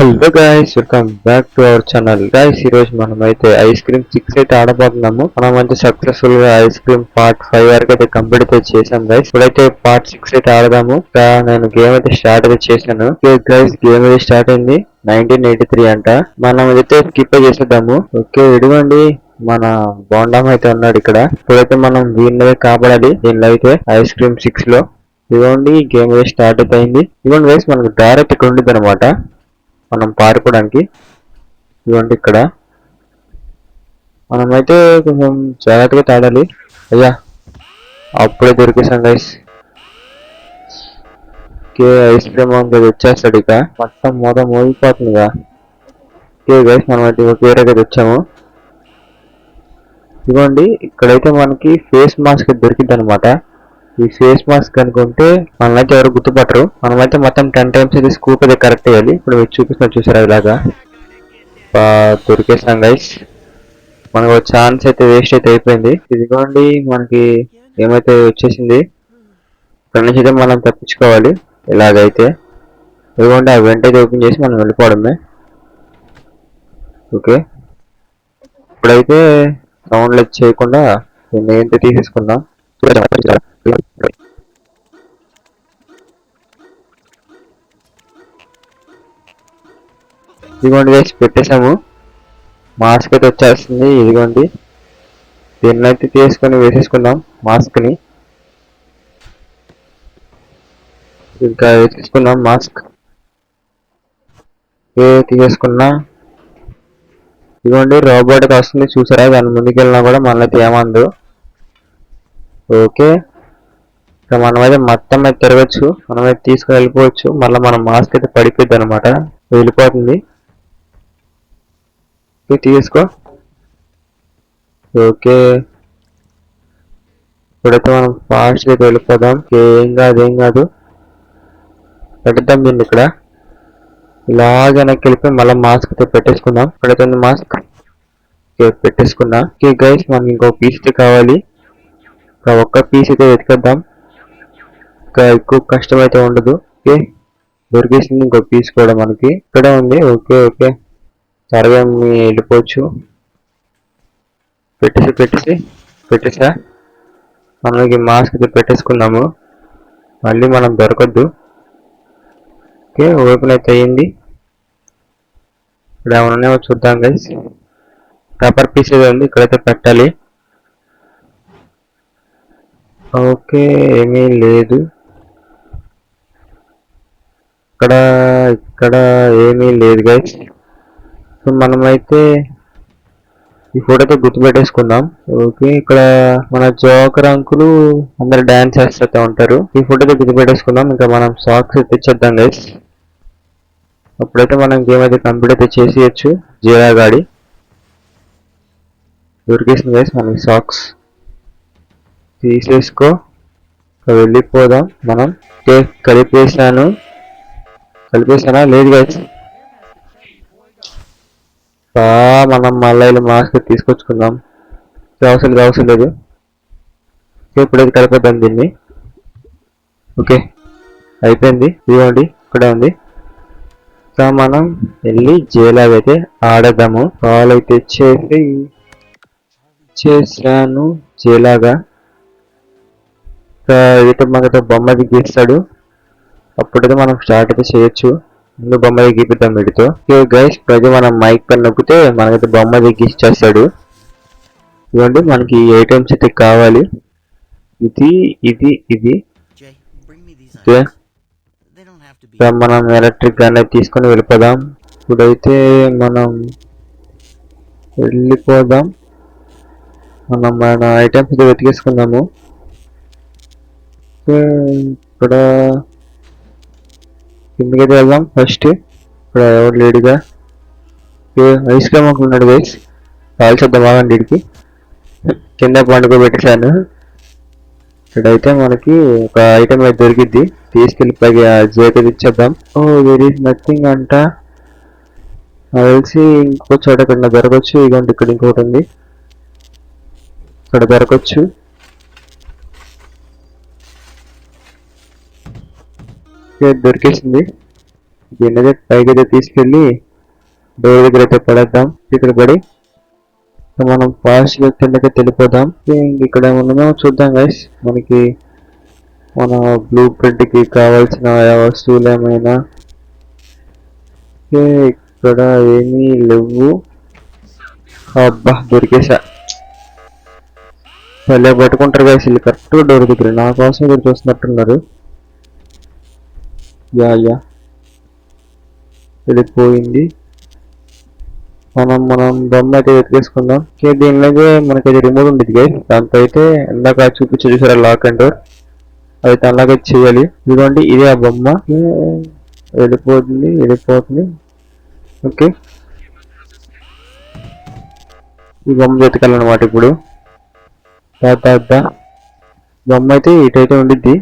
Hello guys, welcome back to our channel. Guys, ఈ రోజు మనం అయితే ఐస్ క్రీమ్ 6 అయితే ఆడబోతున్నాము. మనం అయితే సక్సెస్ఫుల్ గా ఐస్ క్రీమ్ పార్ట్ 5 వరకు అయితే కంప్లీట్ అయితే చేసాం గైస్. ఇప్పుడైతే పార్ట్ 6 అయితే ఆడదాము. నేను గేమ్ అయితే స్టార్ట్ అయితే చేశాను. గైస్, గేమ్ అయితే స్టార్ట్ అయింది. 1983 అంట. మనం అయితే స్కిప్ చేసేద్దాము. ఓకే, ఇదిగోండి మన బోండం అయితే ఉన్నాడు ఇక్కడ. ఇప్పుడైతే మనం వీళ్ళని కాపాడాలి. దీనిలో అయితే ఐస్ క్రీమ్ 6 లో ఇదిగోండి గేమ్ అయితే స్టార్ట్ అయితే అయింది. ఇదిగోండి గైస్, మనకు డైరెక్ట్ ఇక్కడ ఉండిద్ది అనమాట మనం పారుకోవడానికి. ఇదిగోండి ఇక్కడ మనమైతే కొంచెం జాగ్రత్తగా తాడాలి. అయ్యా, అప్పుడే దొరికేసాం గైస్. ఓకే, ఐస్ క్రీమ్ వచ్చేస్తాడు ఇక మొత్తం మోగిపోతుందిగా. ఓకే గైస్, మనమైతే ఒక ఏరియాకి వచ్చాము. ఇదిగోండి ఇక్కడైతే మనకి ఫేస్ మాస్క్ దొరికింది అనమాట. ఈ ఫేస్ మాస్క్ అనుకుంటే మనమైతే ఎవరు గుర్తుపట్టరు. మనమైతే మొత్తం 10 టైమ్స్ ఇది స్కూప్ అయితే కరెక్ట్ చేయాలి. ఇప్పుడు మీరు చూపిస్తున్నా చూసారా ఇలాగా. దొరికేసాం గైస్. మనకు ఛాన్స్ అయితే వేస్ట్ అయితే అయిపోయింది. ఇదిగోండి మనకి ఏమైతే వచ్చేసింది. ఇక్కడ నుంచి అయితే మనం తప్పించుకోవాలి ఇలాగైతే. ఇదిగోండి ఆ వెంట అయితే ఓపెన్ చేసి మనం వెళ్ళిపోవడమే. ఓకే, ఇప్పుడైతే సౌండ్ లెస్ చేయకుండా దీన్ని ఏంటో తీసేసుకుందాం. ఇదిగోండి వేసి పెట్టేసాము. మాస్క్ అయితే వచ్చేస్తుంది. ఇదిగోండి దీన్ని అయితే తీసుకొని వేసేసుకుందాం మాస్క్ ని. ఇంకా వేసేసుకుందాం మాస్క్. తీసేసుకున్నా. ఇదిగోండి రోబోట్ వస్తుంది చూసారా. దాని ముందుకెళ్ళినా కూడా మనైతే ఏమందు. ఓకే, ఇక మనమైతే మొత్తం అయితే తిరగచ్చు. మనమైతే తీసుకుని వెళ్ళిపోవచ్చు. మళ్ళీ మన మాస్క్ అయితే పడిపోద్ది అనమాట, వెళ్ళిపోతుంది. తీసుకో. ఓకే, ఇప్పుడైతే మనం ఫాస్ట్ అయితే వెళ్ళిపోదాం. ఏం కాదు పెడతాం దీన్ని ఇక్కడ. ఇలాగ వెనక్కి వెళ్ళిపోయి మళ్ళీ మాస్క్ అయితే పెట్టేసుకుందాం. ఇప్పుడైతే మాస్క్ పెట్టేసుకున్నా. ఓకే గైస్, మనకి ఇంకో పీస్ అయితే కావాలి. ఇంకా ఒక్క పీస్ అయితే వెతికేద్దాం. ఇంకా ఎక్కువ కష్టం అయితే ఉండదు. ఓకే, దొరికేసింది ఇంకో పీస్ కూడా మనకి ఇక్కడే ఉంది. ఓకే త్వరగా వెళ్ళిపోవచ్చు. పెట్టేసా. మనకి మాస్క్ అయితే పెట్టేసుకున్నాము. మళ్ళీ మనం దొరకద్దు. ఓకే, ఓపెన్ అయితే అయ్యింది. ఇక్కడ ఏమన్నా చూద్దాం గైస్. పేపర్ పీస్ ఏదో ఉంది, ఇక్కడైతే పెట్టాలి. ఓకే, ఏమీ లేదు ఇక్కడ ఏమీ లేదు గైస్. సో మనమైతే ఈ ఫోటో అయితే గుర్తుపెట్టేసుకుందాం. ఓకే, ఇక్కడ మన జోకర్ అంకులు అందరు డాన్స్ చేస్తూ ఉంటారు. ఈ ఫోటో అయితే గుర్తుపెట్టేసుకుందాం. ఇంకా మనం సాక్స్ తెచ్చేద్దాం గైస్. అప్పుడైతే మనం గేమ్ అయితే కంప్లీట్ అయితే చేసేయచ్చు. జీరా గాడి దొరికేసింది గైస్ మనకి సాక్స్. తీసేసుకో, వెళ్ళిపోదాం మనం. కలిపేసానా లేదు గైస్. మనం మళ్ళీ మాస్క్ తీసుకొచ్చుకుందాం. అవసరం లేదు. ఇప్పుడైతే కలిపేద్దాం దీన్ని. ఓకే, అయిపోయింది. ఇదిగోండి ఇక్కడే ఉంది. మనం వెళ్ళి జైలాగ్ అయితే ఆడదాము. కాల్ అయితే చేశాను జైలాగా. అయితే మనతో బొమ్మ గీస్తాడు. అప్పుడైతే మనం స్టార్ట్ అయితే చేయొచ్చు. ముందు బొమ్మ గీపిద్దాం వీటితో. గైస్, ప్రతి మనం మైక్ పైన నొక్కితే మనకైతే బొమ్మ గీసేస్తాడు. ఇవ్వండి మనకి ఐటమ్స్ అయితే కావాలి. ఇది మనం ఎలక్ట్రిక్ గన్ అయితే తీసుకొని వెళ్ళిపోదాం. ఇప్పుడైతే మనం వెళ్ళిపోదాం. మన ఐటమ్స్ అయితే వెతికేసుకున్నాము. ఇక్కడ కిందకైతే వెళ్దాం ఫస్ట్. ఇక్కడ ఎవరు లేడుగా. ఐస్ క్రీమ్ ఉన్నాడు గైస్. కాల్చేద్దాం బాగండి వీడికి. కింద పండుకోబెట్టేశాను. ఇక్కడైతే మనకి ఒక ఐటమ్ అయితే దొరికిద్ది. తీసుకెళ్ళి జేకి ఇచ్చేద్దాం. దేర్ ఈస్ నథింగ్ అంట. తెలిసి ఇంకో చోట ఇక్కడ దొరకచ్చు. ఇదంటే ఇక్కడ ఇంకోటి ఉంది, ఇక్కడ దొరకచ్చు. దొరికేసింది. దీన్ని అయితే పైకి అయితే తీసుకెళ్ళి డోర్ దగ్గర అయితే పడేద్దాం. ఇక్కడ పడి మనం ఫాస్ట్ గా కిందకి వెళ్ళిపోదాం. ఇక్కడ ఏమన్నా చూద్దాం గైస్. మనకి మన బ్లూ ప్రింట్ కి కావాల్సిన వస్తువులు ఏమైనా ఇక్కడ ఏమీ లేవు. అబ్బా దొరికేసా. భలే పట్టుకుంటారు గైస్ వీళ్ళు కరెక్ట్ డోర్ దగ్గర. నా కోసం ఇక్కడ చూస్తున్నట్టున్నారు. యా వెళ్ళిపోయింది. మనం బొమ్మ అయితే వెతికేసుకుందాం. దీనిలాగే మనకైతే రిమోట్ ఉండేది గైస్. దాంతో అయితే ఇందాక చూసారా లాక్ అండ్ డోర్, అయితే అలాగే చేయాలి. ఇదిగోండి ఇదే ఆ బొమ్మ. వెళ్ళిపోతుంది. ఓకే ఈ బొమ్మ వెతకాలన్నమాట ఇప్పుడు. బొమ్మ అయితే ఇటైతే ఉండిద్ది.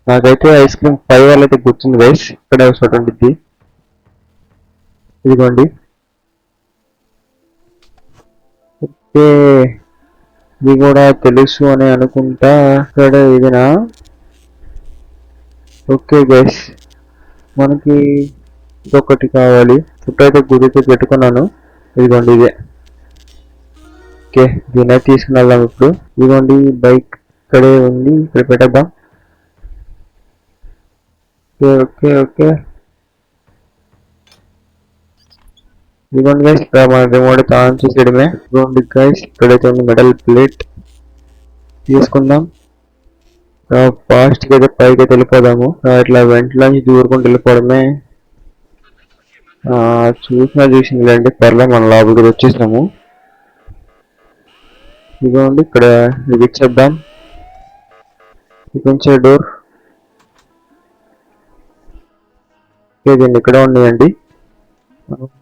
నాకైతే ఐస్ క్రీమ్ 5 వాళ్ళు అయితే గుర్తుంది గైస్. ఇక్కడ చోట ఉండిద్ది. ఇదిగోండి. ఓకే ఇది కూడా తెలుసు అని అనుకుంటా. ఇక్కడ ఇదేనా? ఓకే గైస్ మనకి ఇంకొకటి కావాలి. చుట్టూ అయితే గుడితో పెట్టుకున్నాను. ఇదిగోండి ఇదే. ఓకే దీన్ని అయితే తీసుకుని వెళ్దాం ఇప్పుడు. ఇదిగోండి బైక్ ఇక్కడే ఉంది. ఇక్కడ పెట్టేద్దాం. ఓకే ఇదిగోండి గైస్ మన రిమోట్ ఆన్ చేసేయడమే. ఇదిగోండి గైస్ ఇక్కడైతే ఉంది మెటల్ ప్లేట్. తీసుకుందాం. ఫాస్ట్ గా అయితే పైకి అయితే వెళ్ళిపోదాము. ఇట్లా వెంటలోంచి దూరుకుంటూ వెళ్ళిపోవడమే. చూసింది లేండి పర్లేదు. మన లోపలికి వచ్చేసాము. ఇదిగోండి ఇక్కడ ఇది ఇచ్చేద్దాం. ఇచ్చే డోర్ దీన్ని ఇక్కడ ఉన్నాయండి.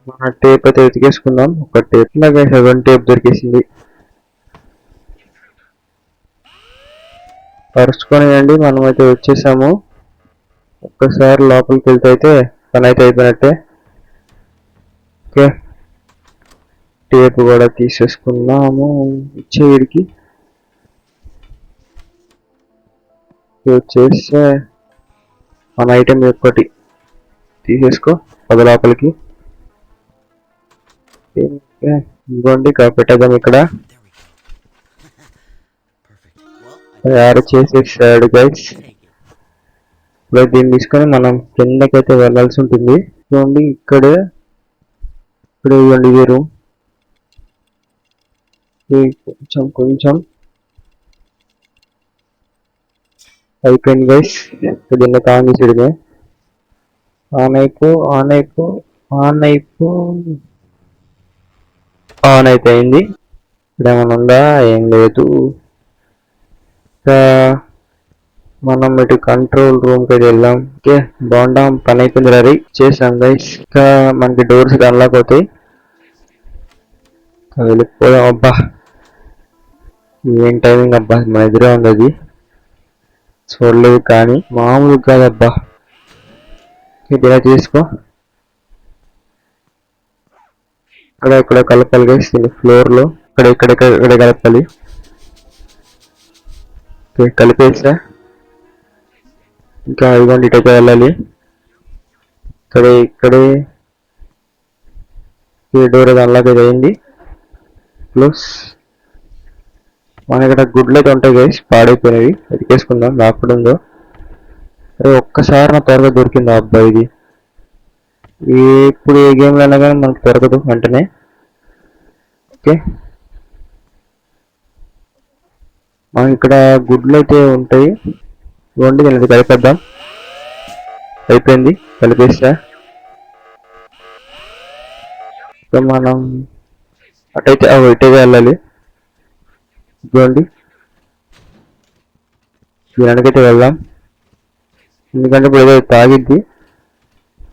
మన టేప్ అయితే వెతికేసుకుందాం. ఒక టేప్ లాగా 7 టేప్ దొరికేసింది. పరుచుకొనియండి. మనం అయితే వచ్చేసాము. ఒక్కసారి లోపలికి వెళ్తే అయితే పని అయితే అయిపోయినట్టే. ఓకే టేప్ కూడా తీసేసుకున్నాము. ఇచ్చే వీడికి వచ్చేస్తే మన ఐటెం ఒక్కటి తీసేసుకో పద లోపలికి. ఇదిగోండి పెట్టేద్దాం. ఇక్కడ తయారు చేసేసాడు గైస్. ఇప్పుడు దీన్ని తీసుకొని మనం కిందకైతే వెళ్ళాల్సి ఉంటుంది. చూడండి ఇక్కడే ఇవ్వండి ఇదే రూమ్. కొంచెం అయిపోయింది గైస్. దీన్ని ఆన్ చేసేయడమే. ఆన్ అయిపోయింది. ఇక్కడ ఏమైనా ఉందా? ఏం లేదు. మనం ఇటు కంట్రోల్ రూమ్ కి వెళ్దాం. ఓకే బాగుంటాం. పని అయిపోయింది. రెడీ చేసాం గైస్. ఇంకా మనకి డోర్స్ అన్లాక్ అవుతాయి. వెళ్ళిపోదాం. అబ్బా ఏం టైమింగ్ అబ్బా. మన ఎదురే ఉంది అది. చూడలేదు కానీ మామూలు కాదబ్బా. ఇలా తీసుకో. ఇక్కడ కలపాలి గైస్. ఫ్లోర్ లో ఇక్కడ కలపాలి. కలిపేసా. ఇంకా ఇదిగోండి ఇటైతే వెళ్ళాలి. ఇక్కడే ఈ డోర్ అది అన్లాక్ అయితే అయింది. ప్లస్ మన ఇక్కడ గుడ్లు అయితే ఉంటాయి గైస్. పాడైపోయినవి ఎతికేసుకుందాం. రాకూడదు. అరే ఒక్కసారి నా త్వరగా దొరికింది అబ్బా. ఇది ఇప్పుడు ఏ గేమ్లో అయినా కానీ మనకు దొరకదు వెంటనే. ఓకే మనకి ఇక్కడ గుడ్లు అయితే ఉంటాయి. ఇవ్వండి దీనికి కలిపేద్దాం. అయిపోయింది. కలిపేస్తా. మనం ఇటైతే వెళ్ళాలి. ఇవ్వండి దీనికైతే వెళ్దాం. ఎందుకంటే ఇప్పుడు ఏదో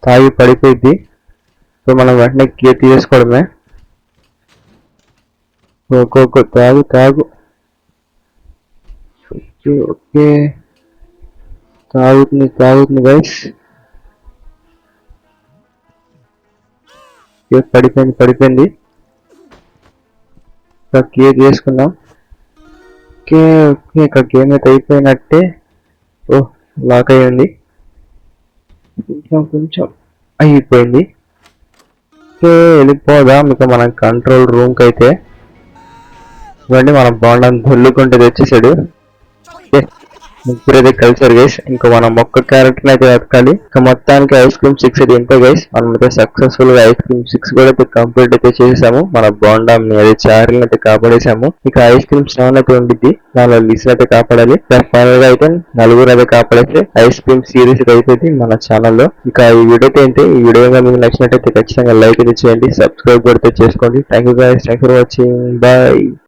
తాగి పడిపోయిద్ది. సో మనం వెంటనే కేర్ తీసుకోవడమే. తాగు. ఓకే తాగుతుంది గైస్. పడిపోయింది. కేర్ చేసుకుందాం. ఓకే ఇక్కడ గేమ్ అయితే అయిపోయినట్టే. లాక్ అయ్యింది. కొంచెం అయిపోయింది. వెళ్ళిపోదాం ఇక మన కంట్రోల్ రూమ్ కి అయితే. ఇవ్వండి మన బాండ్ దొల్లుకుంటే తెచ్చేసాడు. ముగ్గురు అయితే కలిసారు గైస్. ఇంకా మనం ఒక్క క్యారెక్టర్ అయితే వెతకాలి. ఇక మొత్తానికి ఐస్ క్రీమ్ 6 అయితే ఇంతే గైస్. మనం అయితే సక్సెస్ఫుల్ గా ఐస్ క్రీమ్ 6 కూడా అయితే కంప్లీట్ అయితే చేసేసాము. మన బాండాన్ని అది చార్ని అయితే కాపాడేసాము. ఇక ఐస్ క్రీమ్ 7 అయితే ఉండిద్ది. దానిలో లిస్ట్ అయితే కాపాడాలి. ఫైనల్ గా అయితే నలుగురు అయితే కాపాడేస్తే ఐస్ క్రీమ్ సిరీస్ అయిపోయింది మన ఛానల్లో. ఇక ఈ వీడియో అయితే ఈ వీడియో మీకు నచ్చినట్టయితే ఖచ్చితంగా లైక్ అయితే చేయండి. సబ్స్క్రైబ్ కూడా చేసుకోండి. Thank you guys. Thank for watching. Bye.